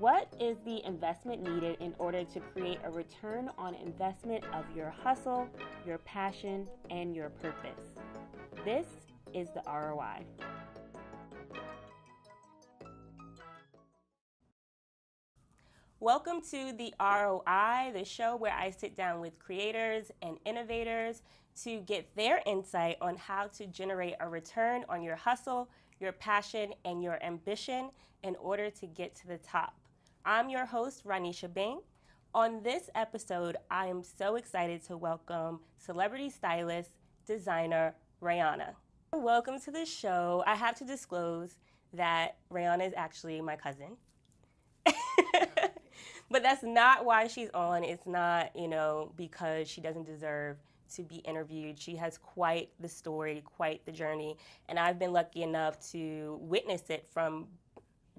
What is the investment needed in order to create a return on investment of your hustle, your passion, and your purpose? This is the ROI. Welcome to the ROI, the show where I sit down with creators and innovators to get their insight on how to generate a return on your hustle, your passion, and your ambition in order to get to the top. I'm your host, Rhonesha Byng. On this episode, I am so excited to welcome celebrity stylist, designer, Raeana. Welcome to the show. I have to disclose that Raeana is actually my cousin. But that's not why she's on. It's not, because she doesn't deserve to be interviewed. She has quite the story, quite the journey, and I've been lucky enough to witness it from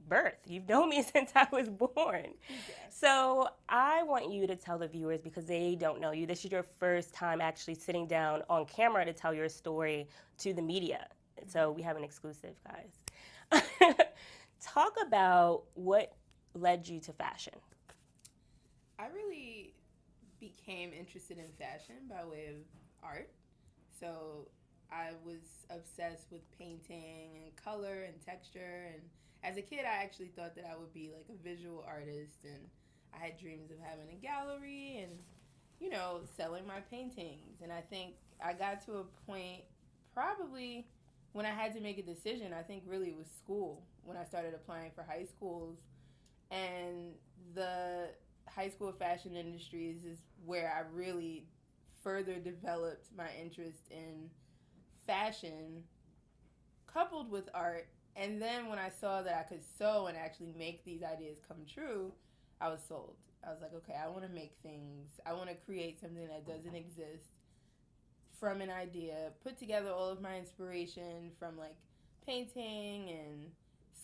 birth. You've known me since I was born. Yes. So I want you to tell the viewers, because they don't know you, this is your first time actually sitting down on camera to tell your story to the media. So we have an exclusive, guys. Talk about what led you to fashion. I really became interested in fashion by way of art. So I was obsessed with painting and color and texture. And as a kid, I actually thought that I would be like a visual artist. And I had dreams of having a gallery and, selling my paintings. And I think I got to a point probably when I had to make a decision. I think really it was school, when I started applying for high schools. And the high school fashion industries is where I really further developed my interest in fashion coupled with art. And then when I saw that I could sew and actually make these ideas come true, I was sold. I was like, okay, I want to make things. I want to create something that doesn't exist from an idea, put together all of my inspiration from like painting and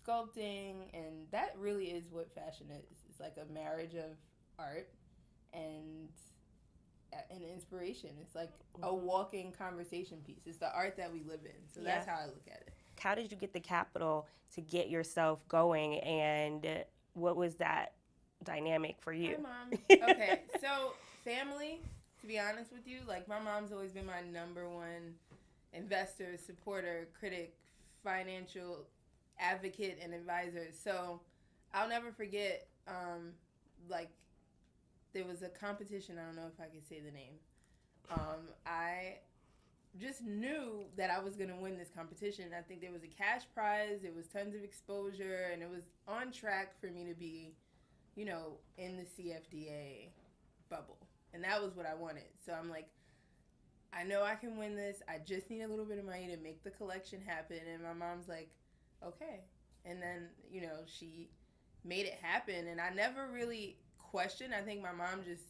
sculpting, and that really is what fashion is. It's like a marriage of art and an inspiration. It's like a walking conversation piece. It's the art that we live in. So that's how I look at it. How did you get the capital to get yourself going, and what was that dynamic for you? Hi, Mom. Okay, so family, to be honest with you, like my mom's always been my number one investor, supporter, critic, financial advocate, and advisor. So I'll never forget, there was a competition. I don't know if I can say the name. I just knew that I was going to win this competition. I think there was a cash prize. There was tons of exposure, and it was on track for me to be, in the CFDA bubble. And that was what I wanted. So I'm like, I know I can win this. I just need a little bit of money to make the collection happen. And my mom's like, okay. And then, she made it happen. And I never really questioned. I think my mom just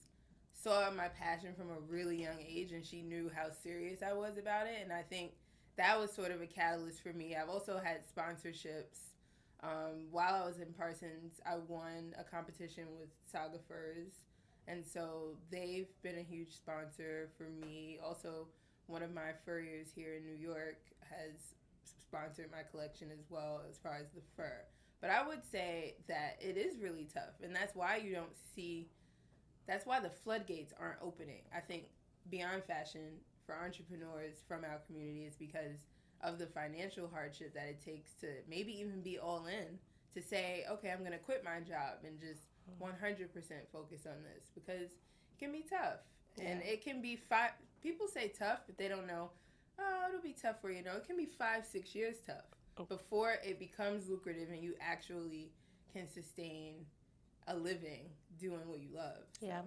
saw my passion from a really young age, and she knew how serious I was about it. And I think that was sort of a catalyst for me. I've also had sponsorships. While I was in Parsons, I won a competition with Saga Furs. And so they've been a huge sponsor for me. Also, one of my furriers here in New York has sponsored my collection as well, as far as the fur. But I would say that it is really tough, and that's why that's why the floodgates aren't opening. I think beyond fashion for entrepreneurs from our community is because of the financial hardship that it takes to maybe even be all in, to say, okay, I'm going to quit my job and just 100% focus on this, because it can be tough. Yeah. And it can be people say tough, but they don't know, it'll be tough for you. It can be 5-6 years tough before it becomes lucrative and you actually can sustain a living doing what you love. So. Yeah.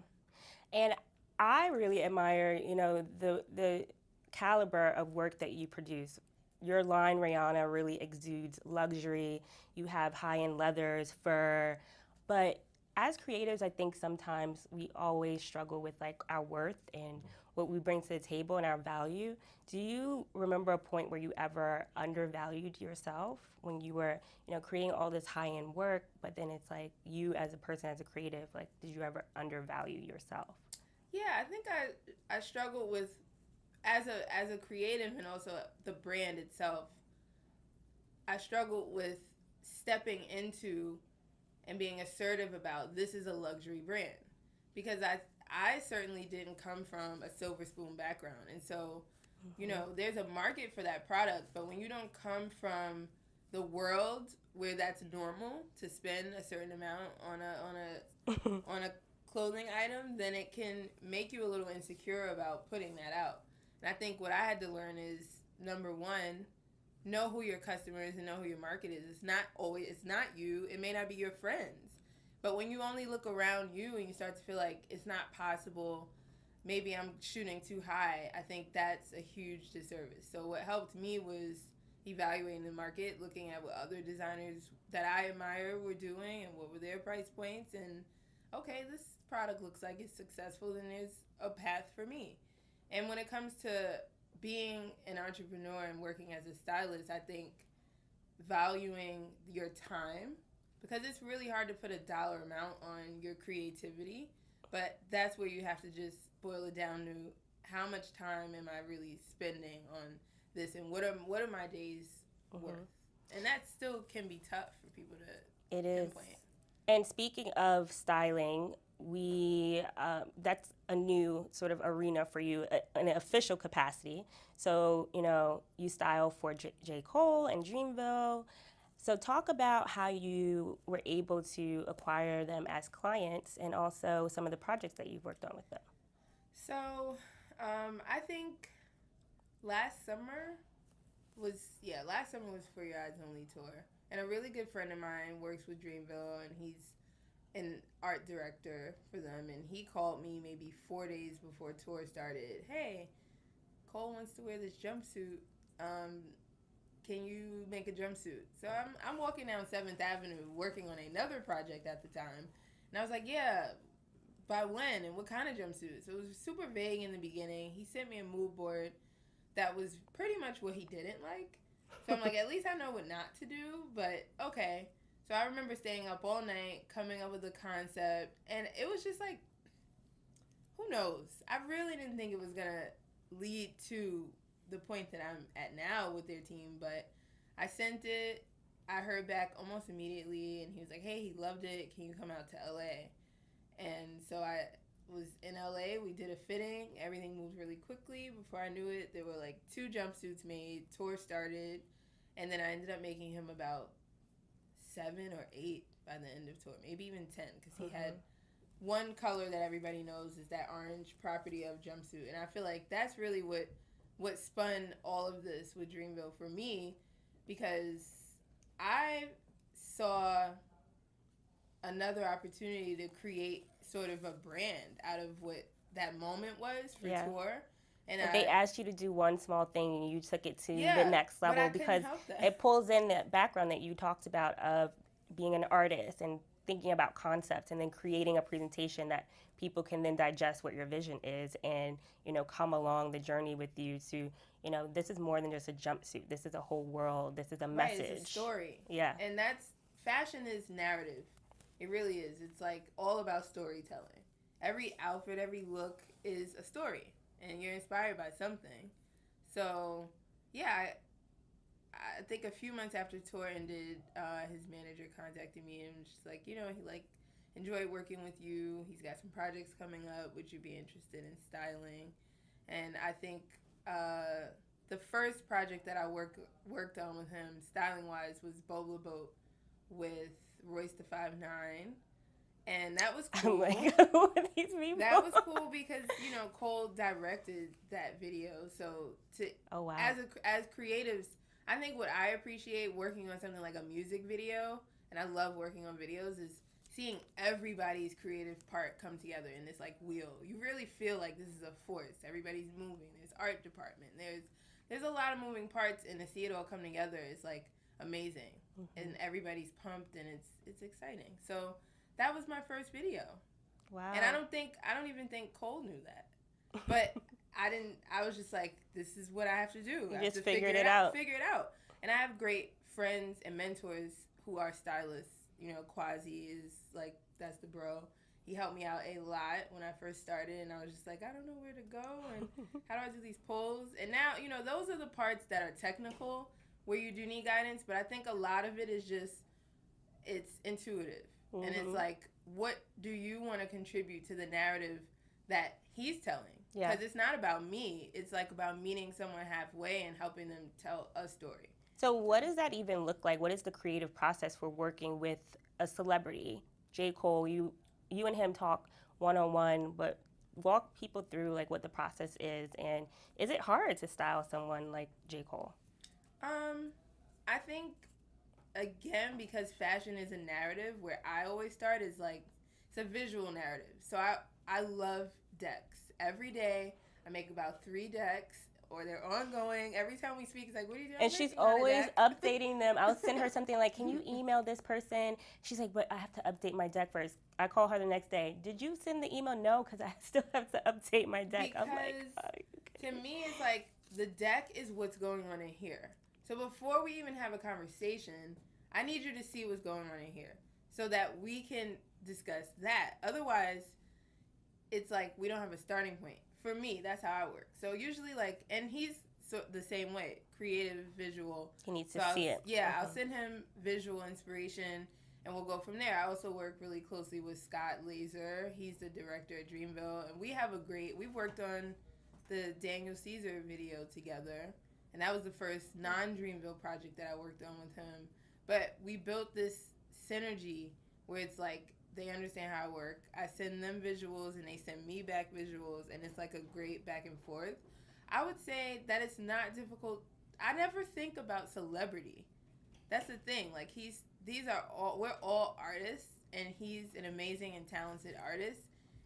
And I really admire, the caliber of work that you produce. Your line, Raeana, really exudes luxury. You have high-end leathers, fur, but as creatives, I think sometimes we always struggle with like our worth and what we bring to the table and our value. Do you remember a point where you ever undervalued yourself when you were, creating all this high-end work, but then it's like you as a person, as a creative, like did you ever undervalue yourself? Yeah, I think I struggled with, as a creative and also the brand itself, I struggled with stepping into and being assertive about this is a luxury brand, because I certainly didn't come from a silver spoon background, and so you know there's a market for that product, but when you don't come from the world where that's normal to spend a certain amount on a clothing item, then it can make you a little insecure about putting that out. And I think what I had to learn is, number one, know who your customer is and know who your market is. It's not you. It may not be your friends. But when you only look around you and you start to feel like it's not possible, maybe I'm shooting too high, I think that's a huge disservice. So what helped me was evaluating the market, looking at what other designers that I admire were doing and what were their price points, and okay, this product looks like it's successful, then there's a path for me. And when it comes to being an entrepreneur and working as a stylist, I think valuing your time, because it's really hard to put a dollar amount on your creativity, but that's where you have to just boil it down to how much time am I really spending on this, and what are my days worth? And that still can be tough for people to pinpoint. And speaking of styling, that's a new sort of arena for you in an official capacity. So, you know, you style for J. Cole and Dreamville. So talk about how you were able to acquire them as clients, and also some of the projects that you've worked on with them. So, I think last summer was For Your Eyes Only tour. And a really good friend of mine works with Dreamville, and he's an art director for them. And he called me maybe 4 days before tour started. Hey, Cole wants to wear this jumpsuit. Can you make a jumpsuit? So I'm walking down 7th Avenue working on another project at the time. And I was like, yeah, by when and what kind of jumpsuit? So it was super vague in the beginning. He sent me a mood board that was pretty much what he didn't like. So I'm like, at least I know what not to do, but okay. So I remember staying up all night, coming up with a concept, and it was just like, who knows? I really didn't think it was going to lead to the point that I'm at now with their team, but I sent it. I heard back almost immediately, and he was like, hey, he loved it. Can you come out to LA? And so I was in LA. We did a fitting. Everything moved really quickly. Before I knew it, there were like 2 jumpsuits made. Tour started, and then I ended up making him about 7 or 8 by the end of tour, maybe even 10, because he had one color that everybody knows is that orange property of jumpsuit, and I feel like that's really what spun all of this with Dreamville for me, because I saw another opportunity to create sort of a brand out of what that moment was for tour. And they asked you to do one small thing, and you took it to the next but level, I because help that. it pulls in that background that you talked about of being an artist and thinking about concepts, and then creating a presentation that people can then digest what your vision is, and, you know, come along the journey with you to, you know, this is more than just a jumpsuit. This is a whole world. This is a message. Right, it's a story. Yeah. And fashion is narrative. It really is. It's like all about storytelling. Every outfit, every look is a story, and you're inspired by something. So, yeah, I think a few months after tour ended, his manager contacted me and was just like, you know, he enjoyed working with you. He's got some projects coming up. Would you be interested in styling? And I think the first project that I worked on with him, styling wise, was Bobla Boat with Rhonesha Byng. And that was cool. Oh my God, what are these people? That was cool because, you know, Cole directed that video. So as creatives, I think what I appreciate working on something like a music video, and I love working on videos, is seeing everybody's creative part come together in this like wheel. You really feel like this is a force. Everybody's moving. There's art department. There's a lot of moving parts, and to see it all come together is like amazing. And everybody's pumped, and it's exciting. So that was my first video. Wow. And I don't even think Cole knew that. But I was just like, this is what I have to do. You I just have to figured it out. Figure it out. And I have great friends and mentors who are stylists. You know, Quasi is like, that's the bro. He helped me out a lot when I first started, and I was just like, I don't know where to go, and how do I do these pulls? And now, you know, those are the parts that are technical where you do need guidance, but I think a lot of it is just, it's intuitive. And it's like, what do you want to contribute to the narrative that he's telling? Because it's not about me. It's like about meeting someone halfway and helping them tell a story. So what does that even look like? What is the creative process for working with a celebrity? J. Cole, you and him talk one-on-one, but walk people through like what the process is, and is it hard to style someone like J. Cole? I think, again, because fashion is a narrative, where I always start is like, it's a visual narrative. So I love decks. Every day I make about 3 decks, or they're ongoing. Every time we speak, it's like, what are you doing? And she's always updating them. I'll send her something like, can you email this person? She's like, but I have to update my deck first. I call her the next day. Did you send the email? No, because I still have to update my deck. Because I'm like, oh, okay. To me, it's like, the deck is what's going on in here. So before we even have a conversation, I need you to see what's going on in here so that we can discuss that. Otherwise, it's like we don't have a starting point. For me, that's how I work. So usually, like, and he's the same way, creative, visual. He needs to see it. Yeah, I'll send him visual inspiration, and we'll go from there. I also work really closely with Scott Laser. He's the director at Dreamville, and we've worked on the Daniel Caesar video together, and that was the first non-Dreamville project that I worked on with him. But we built this synergy where it's like, they understand how I work. I send them visuals, and they send me back visuals, and it's like a great back and forth. I would say that it's not difficult. I never think about celebrity. That's the thing. Like, we're all artists, and he's an amazing and talented artist,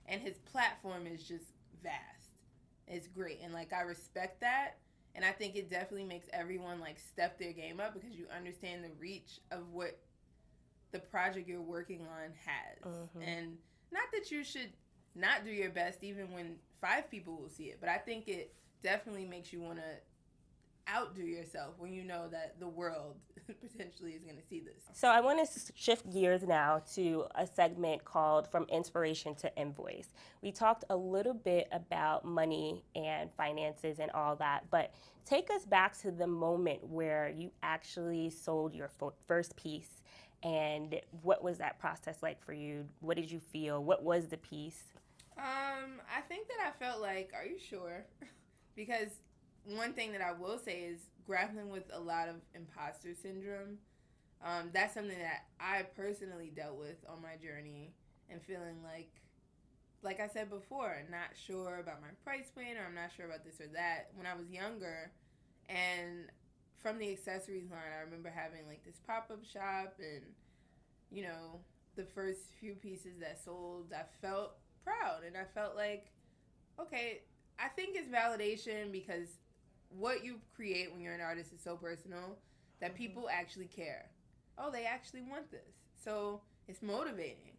and his platform is just vast. It's great, and like, I respect that, and I think it definitely makes everyone like step their game up, because you understand the reach of what the project you're working on has. And not that you should not do your best even when 5 people will see it, but I think it definitely makes you want to outdo yourself when you know that the world potentially is going to see this. So I want to shift gears now to a segment called From Inspiration to Invoice. We talked a little bit about money and finances and all that, but take us back to the moment where you actually sold your first piece. And what was that process like for you? What did you feel? What was the piece? I think that I felt like, are you sure? Because one thing that I will say is grappling with a lot of imposter syndrome. That's something that I personally dealt with on my journey, and feeling like I said before, not sure about my price point, or I'm not sure about this or that when I was younger. And from the accessories line, I remember having like this pop-up shop, and you know, the first few pieces that sold, I felt proud, and I felt like, okay, I think it's validation, because what you create when you're an artist is so personal that people actually care. Oh, they actually want this. So it's motivating.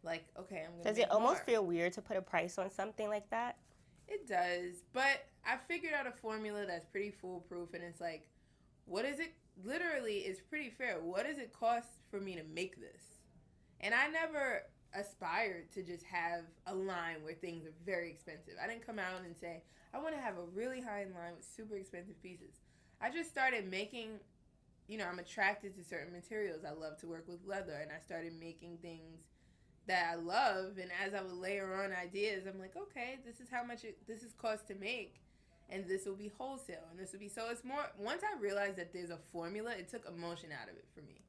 Like, okay, I'm going to Does it almost feel weird to put a price on something like that? It does, but I figured out a formula that's pretty foolproof, and it's like, what is it? Literally, it's pretty fair. What does it cost for me to make this? And I never aspired to just have a line where things are very expensive. I didn't come out and say, I want to have a really high-end line with super expensive pieces. I just started making, I'm attracted to certain materials. I love to work with leather, and I started making things that I love, and as I would layer on ideas, I'm like, okay, this is how much this is cost to make, and this will be wholesale, and this will be, so it's more, once I realized that there's a formula, it took emotion out of it for me.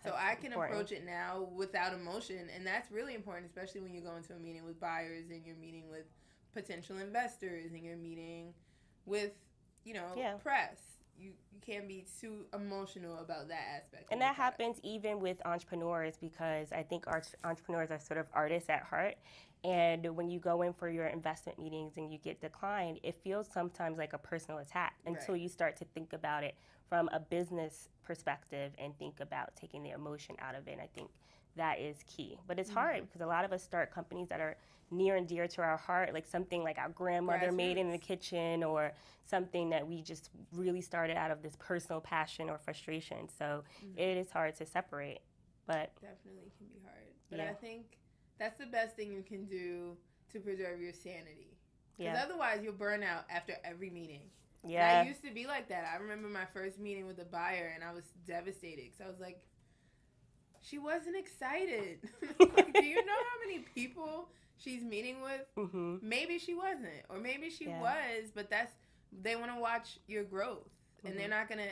So I can approach it now without emotion, and that's really important, especially when you go into a meeting with buyers, and you're meeting with potential investors, and you're meeting with, press. You can't be too emotional about that aspect. And that happens even with entrepreneurs, because I think entrepreneurs are sort of artists at heart. And when you go in for your investment meetings and you get declined, it feels sometimes like a personal attack until you start to think about it from a business perspective and think about taking the emotion out of it. And I think that is key. But it's hard, because a lot of us start companies that are near and dear to our heart, like something like our grandmother made in the kitchen, or something that we just really started out of this personal passion or frustration. So it is hard to separate. But definitely can be hard. But I think that's the best thing you can do to preserve your sanity. Because otherwise you'll burn out after every meeting. Yeah. And I used to be like that. I remember my first meeting with a buyer, and I was devastated, because I was like, she wasn't excited. Like, do you know how many people she's meeting with? Mm-hmm. Maybe she wasn't, or maybe she Yeah. was, but they want to watch your growth, and Mhm. they're not gonna,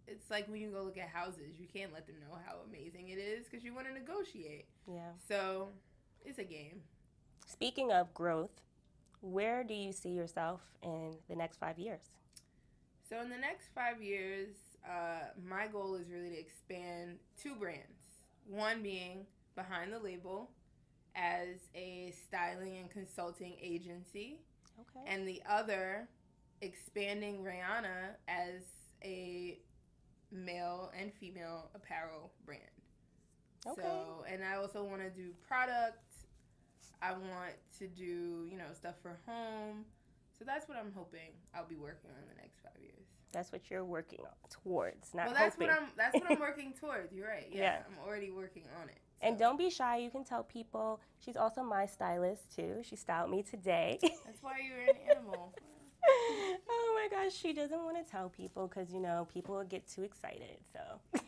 it's like when you go look at houses, you can't let them know how amazing it is because you want to negotiate. Yeah. So it's a game. Speaking of growth, where do you see yourself in the next 5 years? So in the next 5 years, my goal is really to expand two brands. One being behind the label as a styling and consulting agency, Okay. and the other expanding Raeana as a male and female apparel brand. Okay. So, and I also want to do product. I want to do, stuff for home. So that's what I'm hoping I'll be working on in the next 5 years. That's what you're working on towards, not Well, that's hoping. that's what I'm working towards. You're right. Yeah. I'm already working on it. So. And don't be shy. You can tell people. She's also my stylist too. She styled me today. That's why you're an animal. Oh my gosh, she doesn't want to tell people because people will get too excited. So. Oh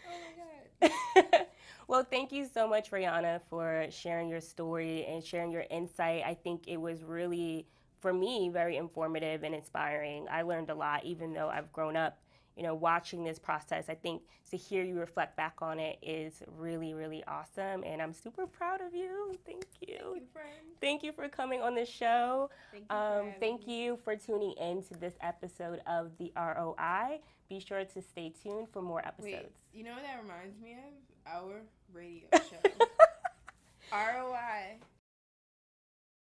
my God. Well, thank you so much, Raeana, for sharing your story and sharing your insight. I think it was really, for me, very informative and inspiring. I learned a lot, even though I've grown up, watching this process. I think to hear you reflect back on it is really, really awesome. And I'm super proud of you. Thank you. Thank you, friend. Thank you for coming on the show. Thank you for tuning in to this episode of the ROI. Be sure to stay tuned for more episodes. Wait, you know what that reminds me of? Our radio show. ROI.